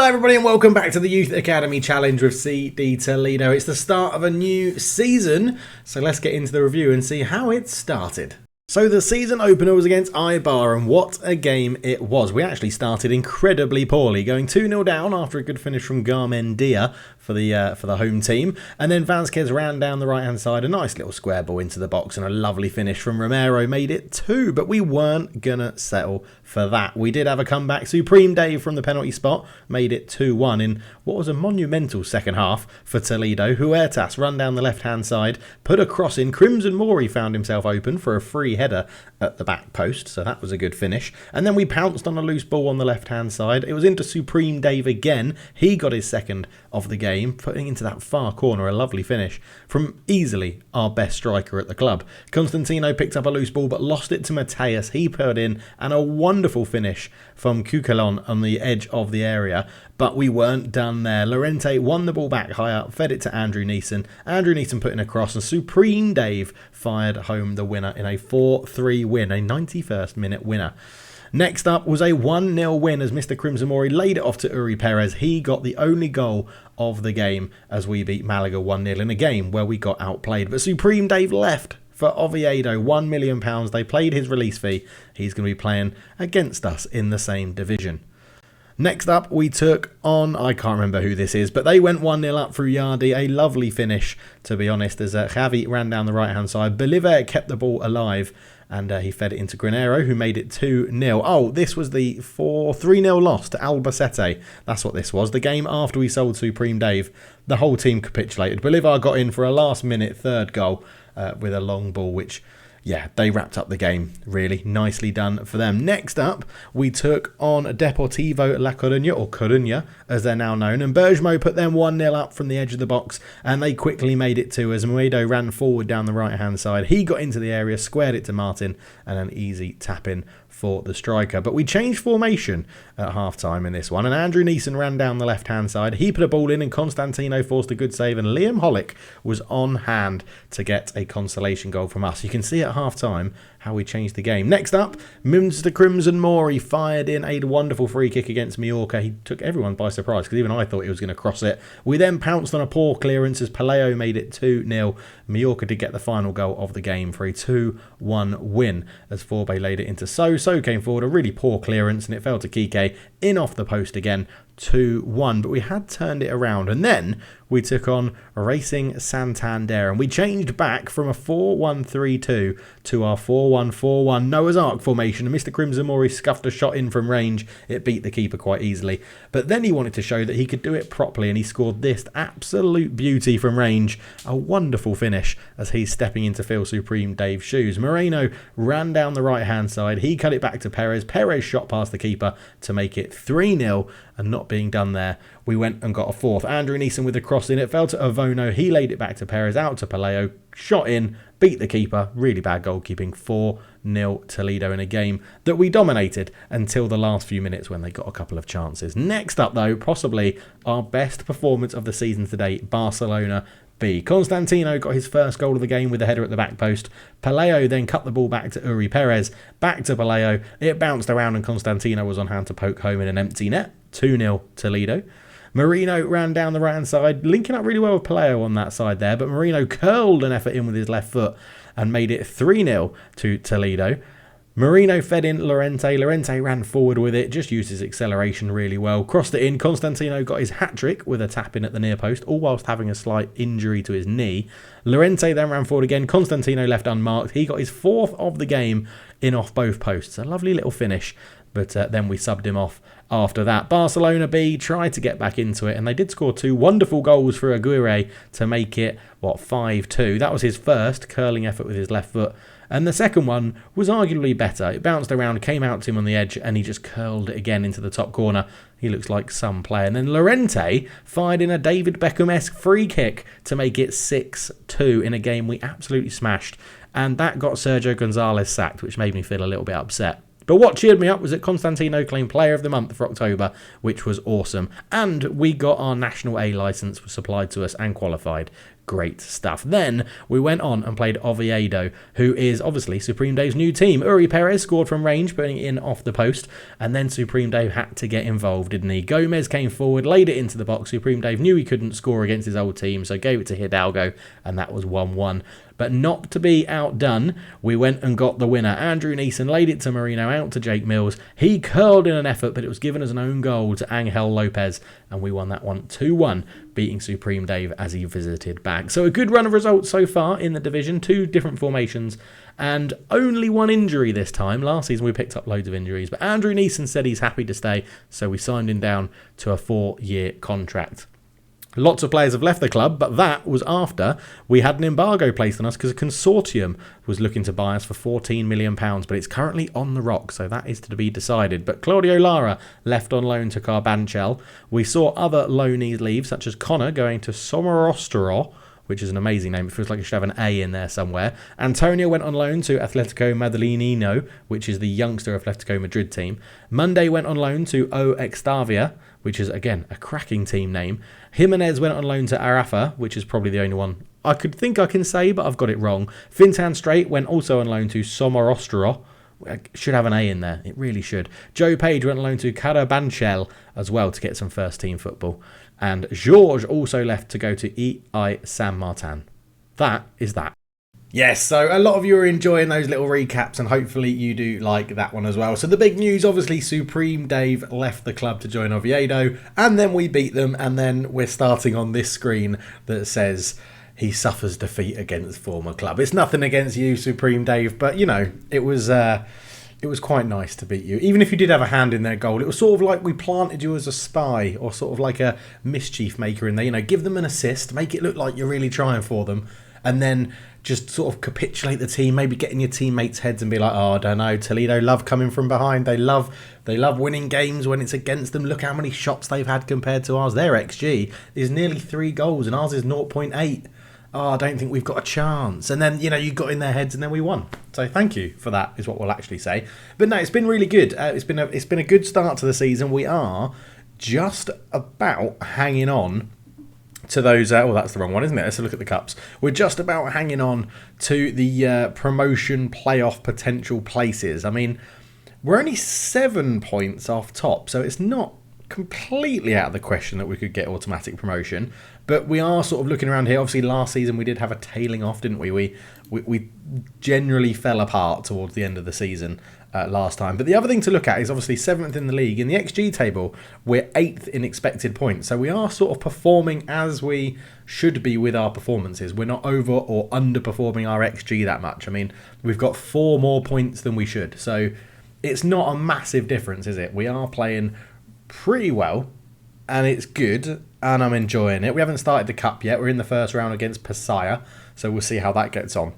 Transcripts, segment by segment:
Hello everybody and welcome back to the Youth Academy Challenge with CD Toledo. It's the start of a new season, so let's get into the review and see how it started. So the season opener was against Ibar, and what a game it was. We actually started incredibly poorly, going 2-0 down after a good finish from Garmendia for the home team. And then Vázquez ran down the right-hand side, a nice little square ball into the box, and a lovely finish from Romero made it 2. But we weren't going to settle for that. We did have a comeback. Supreme Dave from the penalty spot made it 2-1 in what was a monumental second half for Toledo. Huertas run down the left-hand side, put a cross in. Crimson Mori found himself open for a free header at the back post, so that was a good finish. And then we pounced on a loose ball on the left-hand side. It was into Supreme Dave again. He got his second of the game, putting into that far corner a lovely finish from easily our best striker at the club. Constantino picked up a loose ball but lost it to Mateus. He put in, and a wonderful finish from Cucalon on the edge of the area. But we weren't done there. Lorente won the ball back high up, fed it to Andrew Neeson. Andrew Neeson put in a cross, and Supreme Dave fired home the winner in a 4-3 win, a 91st minute winner. Next up was a 1-0 win as Mr. Crimson Mori laid it off to Uri Perez. He got the only goal of the game as we beat Malaga 1-0 in a game where we got outplayed. But Supreme Dave left for Oviedo, £1 million. They paid his release fee. He's going to be playing against us in the same division. Next up, we took on, I can't remember who this is, but they went 1-0 up through Yardi. A lovely finish, to be honest, as Javi ran down the right-hand side. Bolivar kept the ball alive, and he fed it into Granero, who made it 2-0. Oh, this was the 3-0 loss to Albacete. That's what this was. The game after we sold Supreme Dave, the whole team capitulated. Bolivar got in for a last-minute third goal with a long ball, which... yeah, they wrapped up the game. Really nicely done for them. Next up, we took on Deportivo La Coruña, or Coruña, as they're now known. And Bergamo put them 1-0 up from the edge of the box, and they quickly made it 2 as Moedo ran forward down the right-hand side. He got into the area, squared it to Martin, and an easy tap-in for the striker. But we changed formation at half-time in this one, and Andrew Neeson ran down the left-hand side. He put a ball in, and Constantino forced a good save, and Liam Hollick was on hand to get a consolation goal from us. You can see at half-time how we changed the game. Next up, Mr. Crimson Mori fired in a wonderful free kick against Mallorca. He took everyone by surprise because even I thought he was going to cross it. We then pounced on a poor clearance as Paleo made it 2-0. Mallorca did get the final goal of the game for a 2-1 win as Forbe laid it into So. So came forward, a really poor clearance, and it fell to Kike in off the post again. 2-1, but we had turned it around, and then we took on Racing Santander, and we changed back from a 4-1-3-2 to our 4-1-4-1 Noah's Ark formation, and Mr. Crimson Mori scuffed a shot in from range. It beat the keeper quite easily, but then he wanted to show that he could do it properly, and he scored this absolute beauty from range. A wonderful finish as he's stepping into Phil Supreme Dave's shoes. Moreno ran down the right hand side. He cut it back to Perez. Perez shot past the keeper to make it 3-0, and not being done there, we went and got a fourth. Andrew Neeson with the cross in. It fell to Avono. He laid it back to Perez, out to Paleo, shot in, beat the keeper. Really bad goalkeeping. 4-0 Toledo in a game that we dominated until the last few minutes when they got a couple of chances. Next up, though, possibly our best performance of the season to date, Barcelona B. Constantino got his first goal of the game with a header at the back post. Paleo then cut the ball back to Uri Perez. Back to Paleo. It bounced around and Constantino was on hand to poke home in an empty net. 2-0 Toledo. Marino ran down the right-hand side, linking up really well with Paleo on that side there, but Marino curled an effort in with his left foot and made it 3-0 to Toledo. Marino fed in Lorente. Lorente ran forward with it, just used his acceleration really well. Crossed it in. Constantino got his hat-trick with a tap-in at the near post, all whilst having a slight injury to his knee. Lorente then ran forward again. Constantino left unmarked. He got his fourth of the game in off both posts. A lovely little finish, but then we subbed him off after that. Barcelona B tried to get back into it, and they did score 2 wonderful goals for Aguirre to make it, 5-2. That was his first curling effort with his left foot. And the second one was arguably better. It bounced around, came out to him on the edge, and he just curled it again into the top corner. He looks like some player. And then Lorente fired in a David Beckham-esque free kick to make it 6-2 in a game we absolutely smashed. And that got Sergio Gonzalez sacked, which made me feel a little bit upset. But what cheered me up was that Constantino claimed Player of the Month for October, which was awesome. And we got our National A licence supplied to us and qualified. Great stuff. Then we went on and played Oviedo, who is obviously Supreme Dave's new team. Uri Perez scored from range, putting it in off the post, and then Supreme Dave had to get involved, didn't he? Gomez came forward, laid it into the box. Supreme Dave knew he couldn't score against his old team, so gave it to Hidalgo, and that was 1-1. But not to be outdone, we went and got the winner. Andrew Neeson laid it to Marino, out to Jake Mills. He curled in an effort, but it was given as an own goal to Angel Lopez, and we won that one 2-1, beating Supreme Dave as he visited back. So a good run of results so far in the division, 2 different formations, and only 1 injury this time. Last season we picked up loads of injuries, but Andrew Neeson said he's happy to stay, so we signed him down to a 4-year contract. Lots of players have left the club, but that was after we had an embargo placed on us because a consortium was looking to buy us for £14 million, but it's currently on the rock, so that is to be decided. But Claudio Lara left on loan to Carbonchel. We saw other loanees leave, such as Connor going to Somorostro, which is an amazing name. It feels like it should have an A in there somewhere. Antonio went on loan to Atletico Madrileño, which is the youngster Atletico Madrid team. Monday went on loan to O Extavia, which is, again, a cracking team name. Jimenez went on loan to Arafa, which is probably the only one I could think I can say, but I've got it wrong. Fintan Strait went also on loan to Somorostro. Should have an A in there. It really should. Joe Page went on loan to Carabanchel as well to get some first-team football. And Georges also left to go to EI San Martin. That is that. Yes, so a lot of you are enjoying those little recaps, and hopefully you do like that one as well. So the big news, obviously, Supreme Dave left the club to join Oviedo, and then we beat them, and then we're starting on this screen that says he suffers defeat against former club. It's nothing against you, Supreme Dave, but, you know, it was quite nice to beat you. Even if you did have a hand in their goal, it was sort of like we planted you as a spy, or sort of like a mischief maker in there. You know, give them an assist, make it look like you're really trying for them, and then just sort of capitulate the team, maybe get in your teammates' heads and be like, oh, I don't know, Toledo love coming from behind. They love winning games when it's against them. Look how many shots they've had compared to ours. Their XG is nearly 3 goals and ours is 0.8. Oh, I don't think we've got a chance. And then, you know, you got in their heads and then we won. So thank you for that, is what we'll actually say. But no, it's been really good. It's been a good start to the season. We are just about hanging on to those, that's the wrong one, isn't it? Let's look at the cups. We're just about hanging on to the promotion playoff potential places. I mean, we're only 7 points off top, so it's not completely out of the question that we could get automatic promotion. But we are sort of looking around here. Obviously, last season we did have a tailing off, didn't we? We generally fell apart towards the end of the season last time. But the other thing to look at is obviously 7th in the league. In the XG table, we're 8th in expected points. So we are sort of performing as we should be with our performances. We're not over or underperforming our XG that much. I mean, we've got 4 more points than we should. So it's not a massive difference, is it? We are playing pretty well, and it's good, and I'm enjoying it. We haven't started the cup yet. We're in the first round against Pasaya, so we'll see how that gets on.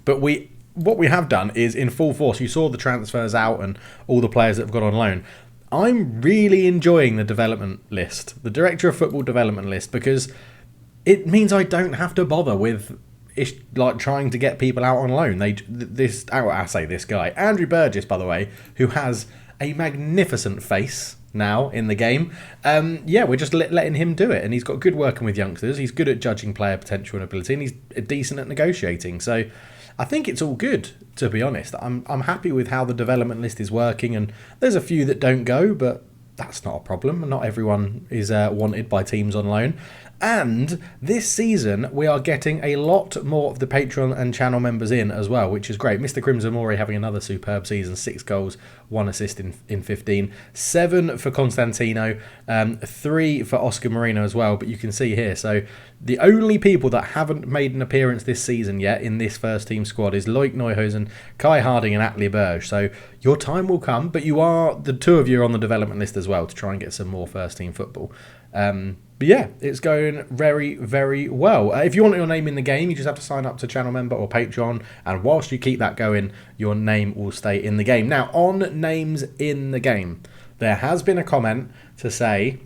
But what we have done is in full force. You saw the transfers out and all the players that have got on loan. I'm really enjoying the development list, the Director of Football development list, because it means I don't have to bother with trying to get people out on loan. This guy, Andrew Burgess, by the way, who has a magnificent face now in the game. We're just letting him do it, and he's got good working with youngsters. He's good at judging player potential and ability, and he's decent at negotiating. So I think it's all good, to be honest. I'm happy with how the development list is working, and there's a few that don't go, but that's not a problem. Not everyone is wanted by teams on loan. And this season, we are getting a lot more of the Patreon and channel members in as well, which is great. Mr. Crimson Mori having another superb season, 6 goals, 1 assist in 15. 7 for Constantino, 3 for Oscar Marino as well. But you can see here, so the only people that haven't made an appearance this season yet in this first team squad is Loic Neuhausen, Kai Harding and Atli Berge. So your time will come, but the 2 of you are on the development list as well to try and get some more first team football. But yeah, it's going very, very well. If you want your name in the game, you just have to sign up to channel member or Patreon. And whilst you keep that going, your name will stay in the game. Now, on names in the game, there has been a comment to say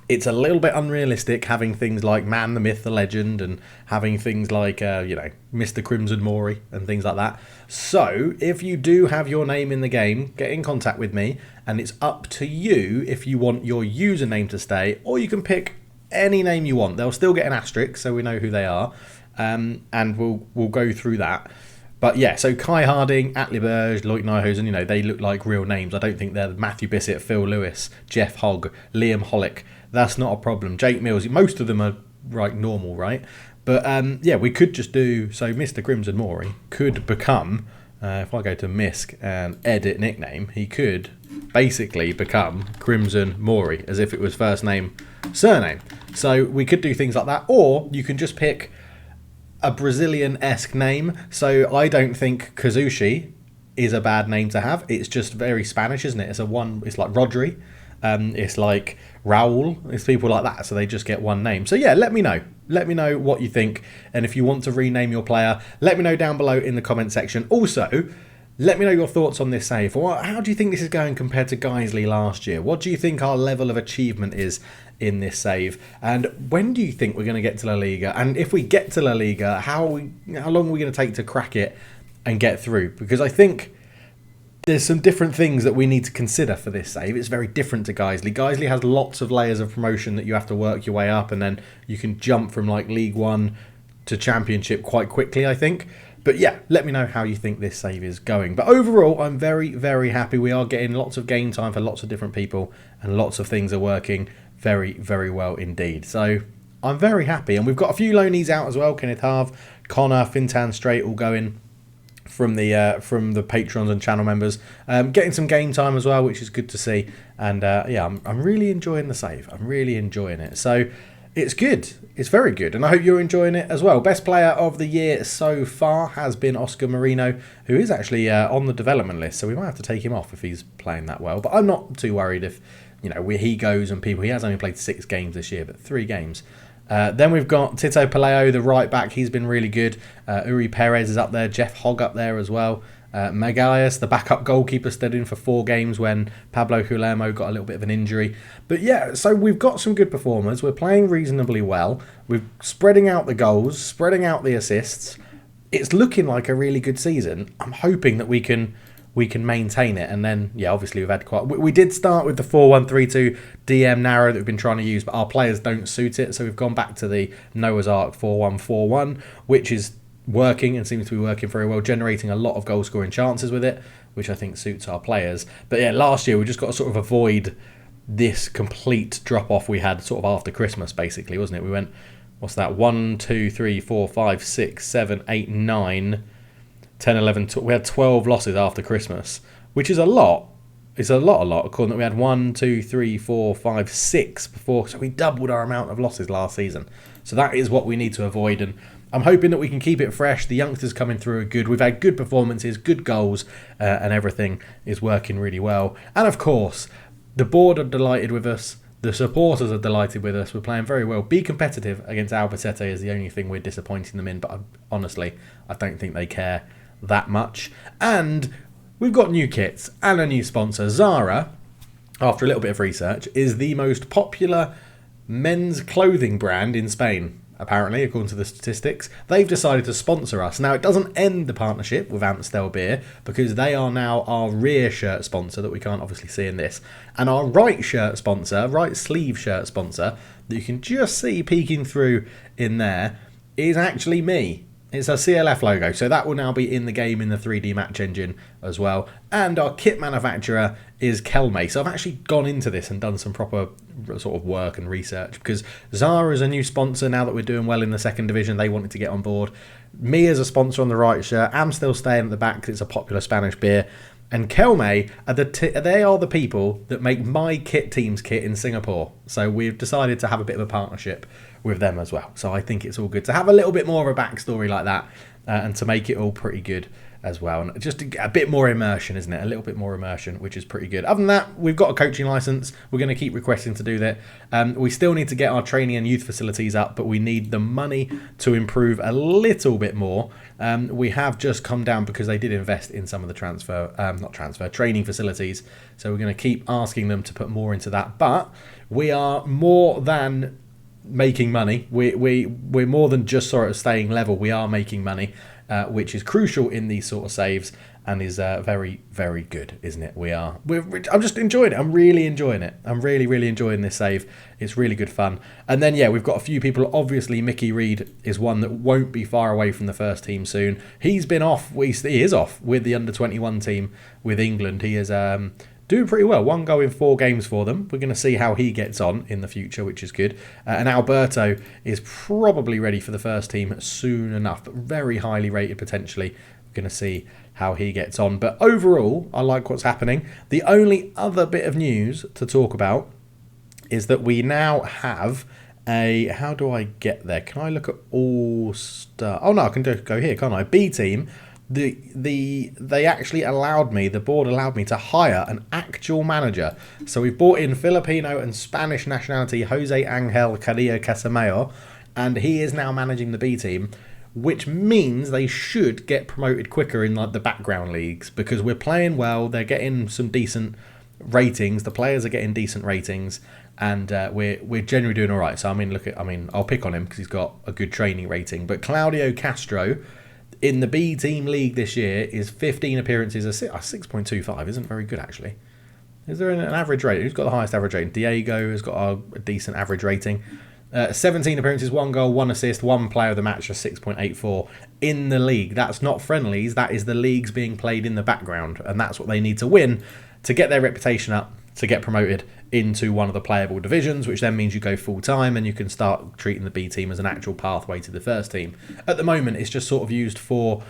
it's a little bit unrealistic having things like Man, the Myth, the Legend, and having things like, Mr. Crimson Mori and things like that. So, if you do have your name in the game, get in contact with me, and it's up to you if you want your username to stay, or you can pick any name you want. They'll still get an asterisk, so we know who they are, and we'll go through that. But yeah, so Kai Harding, Atli Berge, Loic Nijhuisen, they look like real names. I don't think they're Matthew Bissett, Phil Lewis, Jeff Hogg, Liam Hollick. That's not a problem. Jake Mills, most of them are normal, right? But yeah, we could just do, so Mr. Crimson Mori could become, if I go to Misk and edit nickname, he could basically become Crimson Mori, as if it was first name, surname. So we could do things like that, or you can just pick a Brazilian-esque name. So I don't think Kazushi is a bad name to have. It's just very Spanish, isn't it? It's like Rodri. It's like Raul. It's people like that. So they just get one name. So yeah, let me know. Let me know what you think. And if you want to rename your player, let me know down below in the comment section. Also, let me know your thoughts on this save. How do you think this is going compared to Geisley last year? What do you think our level of achievement is in this save? And when do you think we're going to get to La Liga? And if we get to La Liga, how long are we going to take to crack it and get through? Because I think there's some different things that we need to consider for this save. It's very different to Geisley. Geisley has lots of layers of promotion that you have to work your way up, and then you can jump from like League One to Championship quite quickly, I think. But yeah, let me know how you think this save is going. But overall, I'm very, very happy. We are getting lots of game time for lots of different people, and lots of things are working very, very well indeed. So I'm very happy. And we've got a few loanees out as well. Kenneth Harve, Connor, Fintan Strait all going from the patrons and channel members, getting some game time as well, which is good to see. And yeah, I'm really enjoying the save. I'm really enjoying it. So it's good. It's very good, and I hope you're enjoying it as well. Best player of the year so far has been Oscar Marino, who is actually on the development list, so we might have to take him off if he's playing that well. But I'm not too worried if he goes and people. He has only played 6 games this year, but 3 games. Then we've got Tito Paleo, the right back. He's been really good. Uri Perez is up there. Jeff Hogg up there as well. Magalhaes, the backup goalkeeper, stood in for 4 games when Pablo Guillermo got a little bit of an injury. But yeah, so we've got some good performers. We're playing reasonably well. We're spreading out the goals, spreading out the assists. It's looking like a really good season. I'm hoping that we can maintain it. And then, yeah, obviously we've had we did start with the 4-1-3-2 DM narrow that we've been trying to use, but our players don't suit it. So we've gone back to the Noah's Ark 4-1-4-1, which is working and seems to be working very well, generating a lot of goal scoring chances with it, which I think suits our players. But yeah, last year we just got to sort of avoid this complete drop off we had sort of after Christmas, basically, wasn't it? We went, what's that, 1, 2, 3, 4, 5, 6, 7, 8, 9, 10, 11, 12. We had 12 losses after Christmas, which is a lot. It's a lot. According to we had 1, 2, 3, 4, 5, 6 before, so we doubled our amount of losses last season. So that is what we need to avoid, and I'm hoping that we can keep it fresh. The youngsters coming through are good. We've had good performances, good goals, and everything is working really well. And of course, the board are delighted with us. The supporters are delighted with us. We're playing very well. Be competitive against Albacete is the only thing we're disappointing them in. But honestly, I don't think they care that much. And we've got new kits and a new sponsor. Zara, after a little bit of research, is the most popular men's clothing brand in Spain. Apparently, according to the statistics, they've decided to sponsor us. Now, it doesn't end the partnership with Amstel Beer, because they are now our rear shirt sponsor that we can't obviously see in this. And our right shirt sponsor, right sleeve shirt sponsor, that you can just see peeking through in there, is actually me. It's a CLF logo, so that will now be in the game in the 3D match engine as well. And our kit manufacturer is Kelme. So I've actually gone into this and done some proper sort of work and research, because Zara is a new sponsor now that we're doing well in the 2nd division. They wanted to get on board. Me as a sponsor on the right shirt. I'm still staying at the back because it's a popular Spanish beer. And Kelme they are the people that make my kit team's kit in Singapore. So we've decided to have a bit of a partnership with them as well. So I think it's all good to have a little bit more of a backstory like that, and to make it all pretty good as well. And just a bit more immersion, isn't it? A little bit more immersion, which is pretty good. Other than that, we've got a coaching license. We're going to keep requesting to do that. We still need to get our training and youth facilities up, but we need the money to improve a little bit more. We have just come down because they did invest in some of the training facilities. So we're going to keep asking them to put more into that. But we are more than making money. We're more than just sort of staying level. We are making money, which is crucial in these sort of saves. and is very, very good, isn't it? I'm just enjoying it. I'm really enjoying it. I'm really, really enjoying this save. It's really good fun. And then, yeah, we've got a few people. Obviously, Mickey Reed is one that won't be far away from the first team soon. He's been off. He is off with the under-21 team with England. He is doing pretty well. 1 goal in 4 games for them. We're going to see how he gets on in the future, which is good. And Alberto is probably ready for the first team soon enough, but very highly rated potentially. We're going to see how he gets on. But overall, I like what's happening. The only other bit of news to talk about is that we now have a... How do I get there? Can I look at all stuff? Oh, no, I can go here, can't I? B team. They actually allowed me, the board allowed me to hire an actual manager. So we've brought in Filipino and Spanish nationality Jose Angel Carrillo Casameo, and he is now managing the B team, which means they should get promoted quicker in like the background leagues because we're playing well. They're getting some decent ratings. The players are getting decent ratings, and we're generally doing all right. So I'll pick on him because he's got a good training rating. But Claudio Castro in the B team league this year is 15 appearances, a 6.25 isn't very good actually. Is there an average rating? Who's got the highest average rating? Diego has got a decent average rating. 17 appearances, 1 goal, 1 assist, 1 player of the match, a 6.84 in the league. That's not friendlies, that is the leagues being played in the background, and that's what they need to win to get their reputation up, to get promoted into one of the playable divisions, which then means you go full time and you can start treating the B team as an actual pathway to the first team. At the moment, it's just sort of used for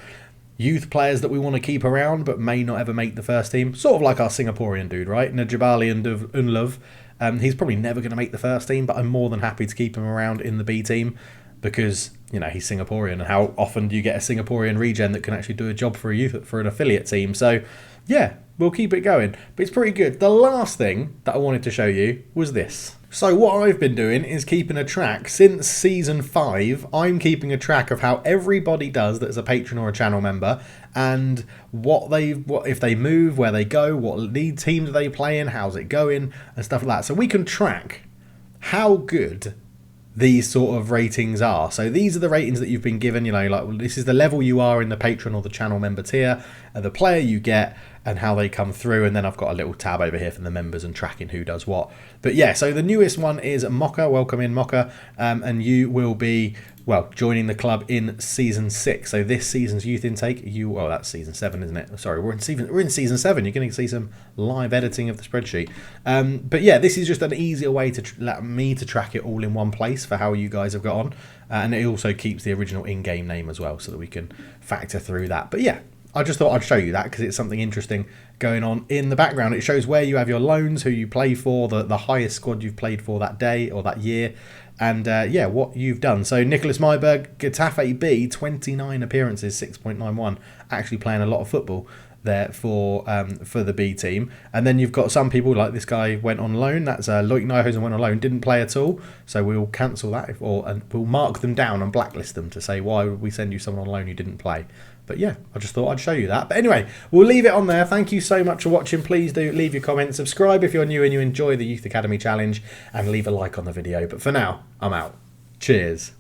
youth players that we want to keep around but may not ever make the first team. Sort of like our Singaporean dude, right? Najibali and Unlove. He's probably never going to make the first team, but I'm more than happy to keep him around in the B team because, you know, he's Singaporean, and how often do you get a Singaporean regen that can actually do a job for an affiliate team? So, yeah, we'll keep it going. But it's pretty good. The last thing that I wanted to show you was this. So what I've been doing is keeping a track since season 5. I'm keeping a track of how everybody does that is a patron or a channel member, and what if they move, where they go, what league team do they play in, how's it going, and stuff like that. So we can track how good these sort of ratings are. So these are the ratings that you've been given, you know, like this is the level you are in the patron or the channel member tier, and the player you get and how they come through. And then I've got a little tab over here for the members and tracking who does what. But yeah, so the newest one is Mocha. Welcome in, Mocha. And you will be, well, joining the club in season 6. So this season's youth intake, well, that's season 7, isn't it? Sorry, we're in season 7. You're going to see some live editing of the spreadsheet. But yeah, this is just an easier way to let me to track it all in one place for how you guys have got on. And it also keeps the original in-game name as well, so that we can factor through that. But yeah, I just thought I'd show you that because it's something interesting going on in the background. It shows where you have your loans, who you play for, the highest squad you've played for that day or that year, and yeah, what you've done. So Nicholas Myberg, Getafe B, 29 appearances, 6.91, actually playing a lot of football there for the B team. And then you've got some people like this guy went on loan. That's Loic Nijhuisen went on loan, didn't play at all. So we'll cancel that, and we'll mark them down and blacklist them to say, why would we send you someone on loan who didn't play? But yeah, I just thought I'd show you that. But anyway, we'll leave it on there. Thank you so much for watching. Please do leave your comments. Subscribe if you're new and you enjoy the Youth Academy Challenge. And leave a like on the video. But for now, I'm out. Cheers.